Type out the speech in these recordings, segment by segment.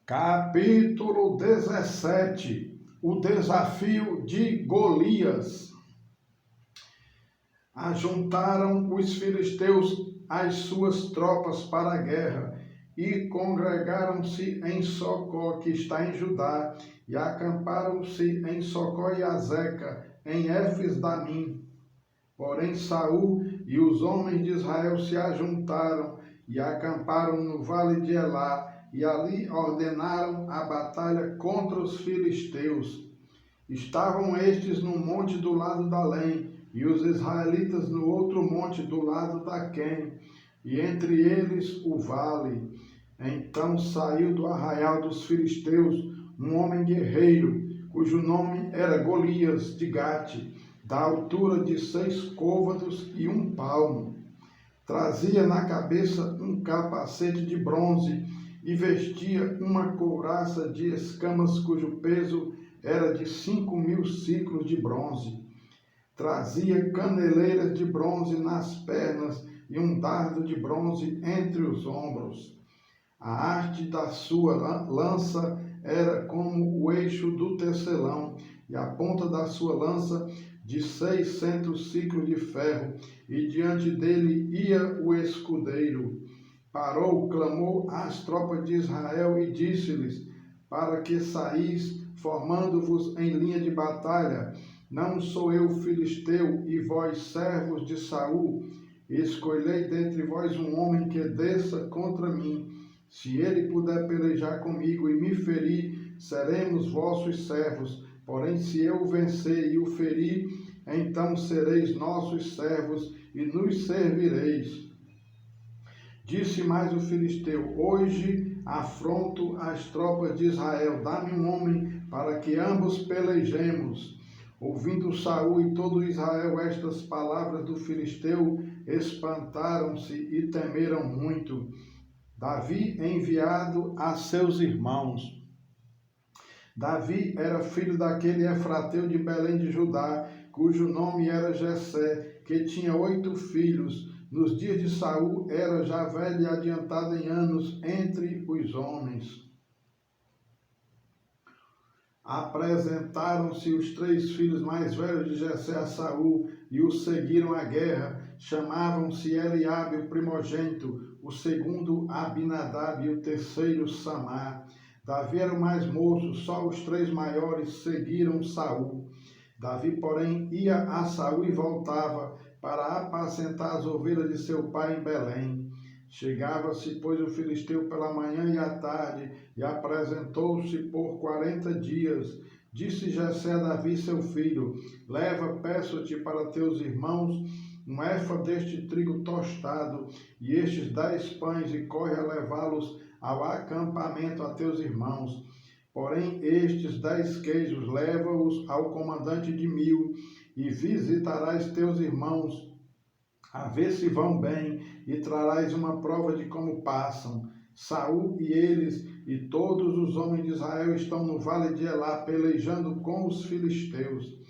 Capítulo 17. O desafio de Golias. Ajuntaram os filisteus as suas tropas para a guerra e congregaram-se em Socó, que está em Judá, e acamparam-se em Socó e Azeca, em Éfes-Damim. Porém Saul e os homens de Israel se ajuntaram e acamparam no vale de Elá, e ali ordenaram a batalha contra os filisteus. Estavam estes no monte do lado da Além, e os israelitas no outro monte do lado da Quém, e entre eles o vale. Então saiu do arraial dos filisteus um homem guerreiro, cujo nome era Golias de Gate, da altura de 6 côvados e 1 palmo. Trazia na cabeça um capacete de bronze e vestia uma couraça de escamas cujo peso era de 5.000 siclos de bronze. Trazia caneleiras de bronze nas pernas e um dardo de bronze entre os ombros. A haste da sua lança era como o eixo do tecelão, e a ponta da sua lança de 600 siclos de ferro, e diante dele ia o escudeiro. Parou, clamou às tropas de Israel e disse-lhes: para que saís, formando-vos em linha de batalha? Não sou eu filisteu, e vós servos de Saul? Escolhei dentre vós um homem que desça contra mim. Se ele puder pelejar comigo e me ferir, seremos vossos servos. Porém, se eu o vencer e o ferir, então sereis nossos servos e nos servireis. Disse mais o filisteu: hoje afronto as tropas de Israel. Dá-me um homem para que ambos pelejemos. Ouvindo Saul e todo Israel estas palavras do filisteu, espantaram-se e temeram muito. Davi enviado a seus irmãos. Davi era filho daquele efrateu de Belém de Judá, cujo nome era Jessé, que tinha 8 filhos. Nos dias de Saul era já velho e adiantado em anos entre os homens. Apresentaram-se os 3 filhos mais velhos de Jessé a Saul e o seguiram à guerra. Chamavam-se Eliabe, o primogênito, o segundo Abinadab e o terceiro Samar. Davi era o mais moço, só os 3 maiores seguiram Saul. Davi, porém, ia a Saul e voltava para apacentar as ovelhas de seu pai em Belém. Chegava-se, pois, o filisteu pela manhã e à tarde, e apresentou-se por 40 dias. Disse Jessé a Davi, seu filho: leva, peço-te, para teus irmãos um efa deste trigo tostado, e estes 10 pães, e corre a levá-los ao acampamento a teus irmãos. Porém, estes 10 queijos, leva-os ao comandante de 1000, e visitarás teus irmãos, a ver se vão bem, e trarás uma prova de como passam. Saul e eles e todos os homens de Israel estão no vale de Elá, pelejando com os filisteus.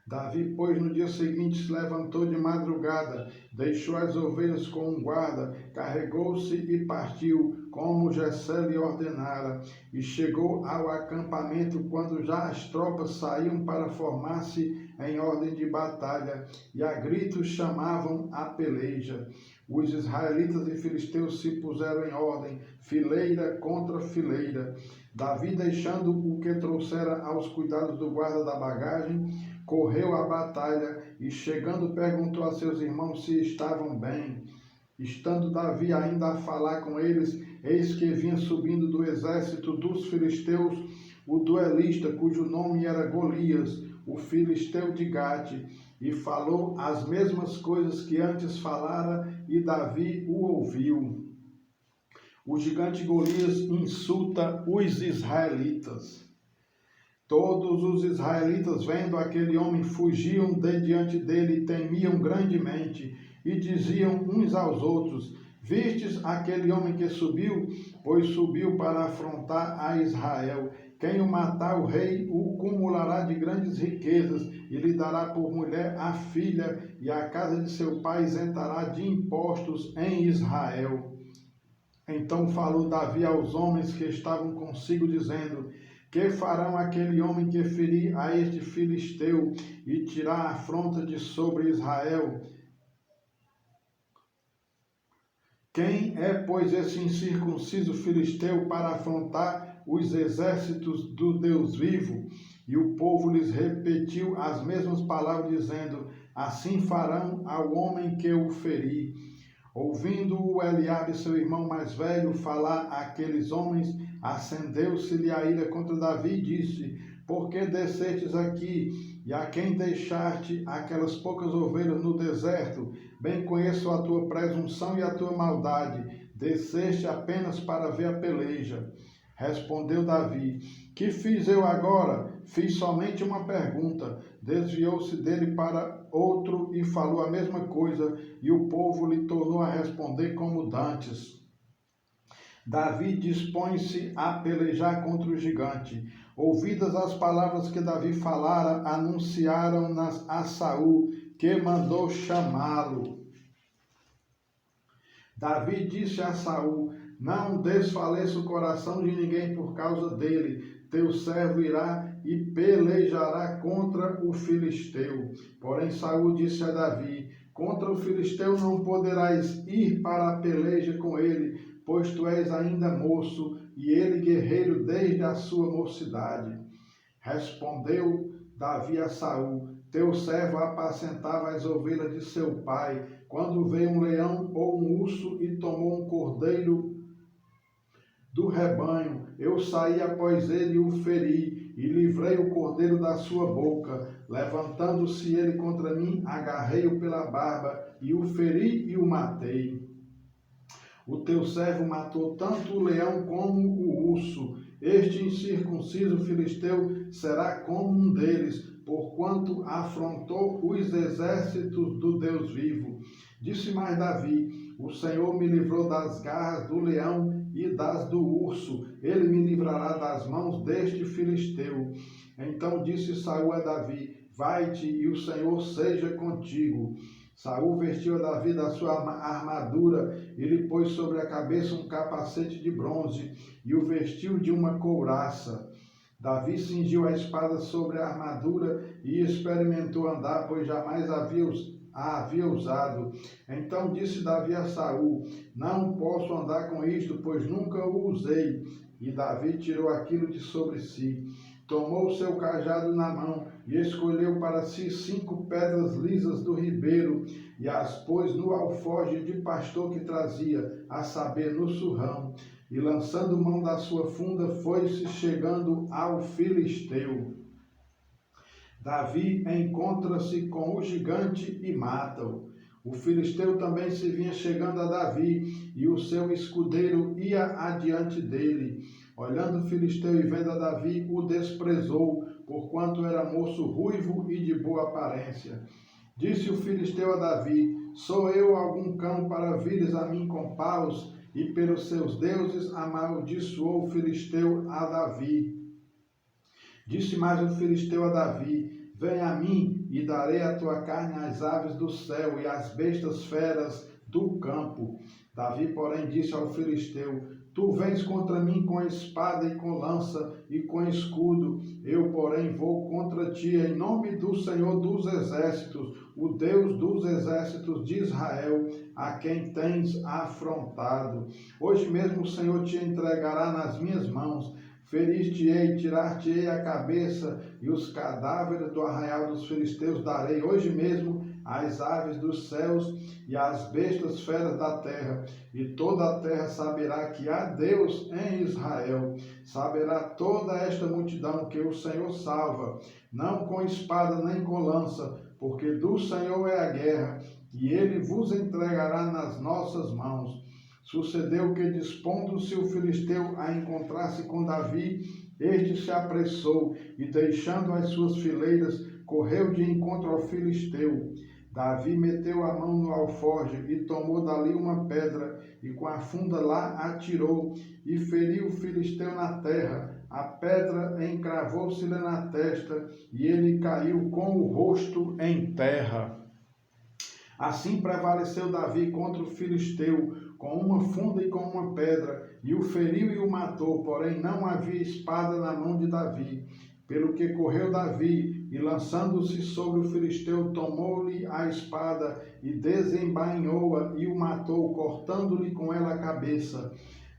Davi, pois, no dia seguinte se levantou de madrugada, deixou as ovelhas com um guarda, carregou-se e partiu, como Jessé lhe ordenara, e chegou ao acampamento quando já as tropas saíam para formar-se em ordem de batalha, e a gritos chamavam a peleja. Os israelitas e filisteus se puseram em ordem, fileira contra fileira. Davi, deixando o que trouxera aos cuidados do guarda da bagagem, correu à batalha e, chegando, perguntou a seus irmãos se estavam bem. Estando Davi ainda a falar com eles, eis que vinha subindo do exército dos filisteus o duelista, cujo nome era Golias, o filisteu de Gate, e falou as mesmas coisas que antes falara, e Davi o ouviu. O gigante Golias insulta os israelitas. Todos os israelitas, vendo aquele homem, fugiam de diante dele e temiam grandemente, e diziam uns aos outros: vistes aquele homem que subiu? Pois subiu para afrontar a Israel. Quem o matar, o rei o cumulará de grandes riquezas, e lhe dará por mulher a filha, e a casa de seu pai isentará de impostos em Israel. Então falou Davi aos homens que estavam consigo, dizendo: que farão aquele homem que ferir a este filisteu e tirar a afronta de sobre Israel? Quem é, pois, esse incircunciso filisteu para afrontar os exércitos do Deus vivo? E o povo lhes repetiu as mesmas palavras, dizendo: assim farão ao homem que o ferir. Ouvindo Eliabe, seu irmão mais velho, falar àqueles homens, acendeu-se-lhe a ira contra Davi e disse: por que descestes aqui? E a quem deixaste aquelas poucas ovelhas no deserto? Bem conheço a tua presunção e a tua maldade. Desceste apenas para ver a peleja. Respondeu Davi: que fiz eu agora? Fiz somente uma pergunta. Desviou-se dele para outro e falou a mesma coisa, e o povo lhe tornou a responder como dantes. Davi dispõe-se a pelejar contra o gigante. Ouvidas as palavras que Davi falara, anunciaram-nas a Saul, que mandou chamá-lo. Davi disse a Saul: não desfaleça o coração de ninguém por causa dele. Teu servo irá e pelejará contra o filisteu. Porém Saul disse a Davi: contra o filisteu não poderás ir para a peleja com ele, pois tu és ainda moço, e ele guerreiro desde a sua mocidade. Respondeu Davi a Saul: teu servo apacentava as ovelhas de seu pai, quando veio um leão ou um urso e tomou um cordeiro do rebanho. Eu saí após ele e o feri, e livrei o cordeiro da sua boca. Levantando-se ele contra mim, agarrei-o pela barba, e o feri e o matei. O teu servo matou tanto o leão como o urso. Este incircunciso filisteu será como um deles, porquanto afrontou os exércitos do Deus vivo. Disse mais Davi: o Senhor me livrou das garras do leão e das do urso. Ele me livrará das mãos deste filisteu. Então disse Saul a Davi: vai-te, e o Senhor seja contigo. Saul vestiu a Davi da sua armadura e lhe pôs sobre a cabeça um capacete de bronze e o vestiu de uma couraça. Davi cingiu a espada sobre a armadura e experimentou andar, pois jamais a havia usado. Então disse Davi a Saul: não posso andar com isto, pois nunca o usei. E Davi tirou aquilo de sobre si. Tomou o seu cajado na mão e escolheu para si 5 pedras lisas do ribeiro e as pôs no alforje de pastor que trazia, a saber, no surrão. E lançando mão da sua funda, foi-se chegando ao filisteu. Davi encontra-se com o gigante e mata-o. O filisteu também se vinha chegando a Davi, e o seu escudeiro ia adiante dele. Olhando o filisteu e vendo a Davi, o desprezou, porquanto era moço ruivo e de boa aparência. Disse o filisteu a Davi: sou eu algum cão para vires a mim com paus? E pelos seus deuses amaldiçoou o filisteu a Davi. Disse mais o filisteu a Davi: vem a mim, e darei a tua carne às aves do céu e às bestas feras do campo. Davi, porém, disse ao filisteu: tu vens contra mim com espada e com lança e com escudo. Eu, porém, vou contra ti em nome do Senhor dos exércitos, o Deus dos exércitos de Israel, a quem tens afrontado. Hoje mesmo o Senhor te entregará nas minhas mãos. Ferir-te-ei, tirar-te-ei a cabeça, e os cadáveres do arraial dos filisteus darei hoje mesmo às aves dos céus e às bestas feras da terra. E toda a terra saberá que há Deus em Israel. Saberá toda esta multidão que o Senhor salva, não com espada nem com lança, porque do Senhor é a guerra, e ele vos entregará nas nossas mãos. Sucedeu que, dispondo-se o filisteu a encontrar-se com Davi, este se apressou e, deixando as suas fileiras, correu de encontro ao filisteu. Davi meteu a mão no alforje e tomou dali uma pedra, e com a funda lá atirou, e feriu o filisteu na terra. A pedra encravou-se-lhe na testa, e ele caiu com o rosto em terra. Assim prevaleceu Davi contra o filisteu, com uma funda e com uma pedra, e o feriu e o matou, porém não havia espada na mão de Davi. Pelo que correu Davi, e lançando-se sobre o filisteu, tomou-lhe a espada, e desembainhou-a, e o matou, cortando-lhe com ela a cabeça.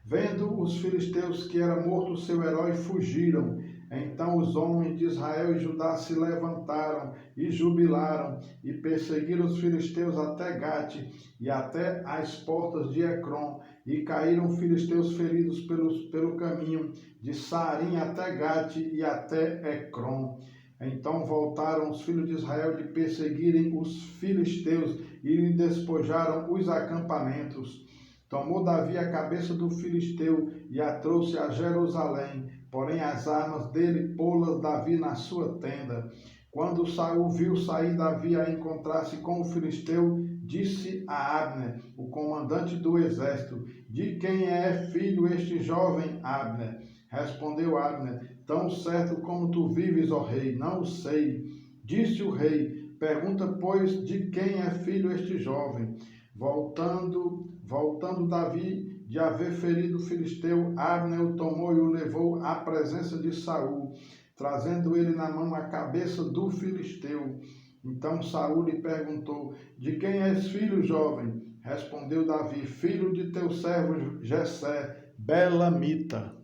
Vendo os filisteus que era morto seu herói, fugiram. Então os homens de Israel e Judá se levantaram e jubilaram, e perseguiram os filisteus até Gate e até as portas de Ecrom, e caíram filisteus feridos pelo caminho de Saarim até Gate e até Ecrom. Então voltaram os filhos de Israel de perseguirem os filisteus e lhe despojaram os acampamentos. Tomou Davi a cabeça do filisteu e a trouxe a Jerusalém, porém as armas dele pô-las Davi na sua tenda. Quando Saul viu sair Davi a encontrar-se com o filisteu, disse a Abner, o comandante do exército: de quem é filho este jovem, Abner? Respondeu Abner: tão certo como tu vives, ó rei, não o sei. Disse o rei: pergunta, pois, de quem é filho este jovem? Voltando Davi de haver ferido o filisteu, Abner o tomou e o levou à presença de Saul, trazendo ele na mão a cabeça do filisteu. Então Saul lhe perguntou: de quem és filho, jovem? Respondeu Davi: filho de teu servo Jessé, belamita.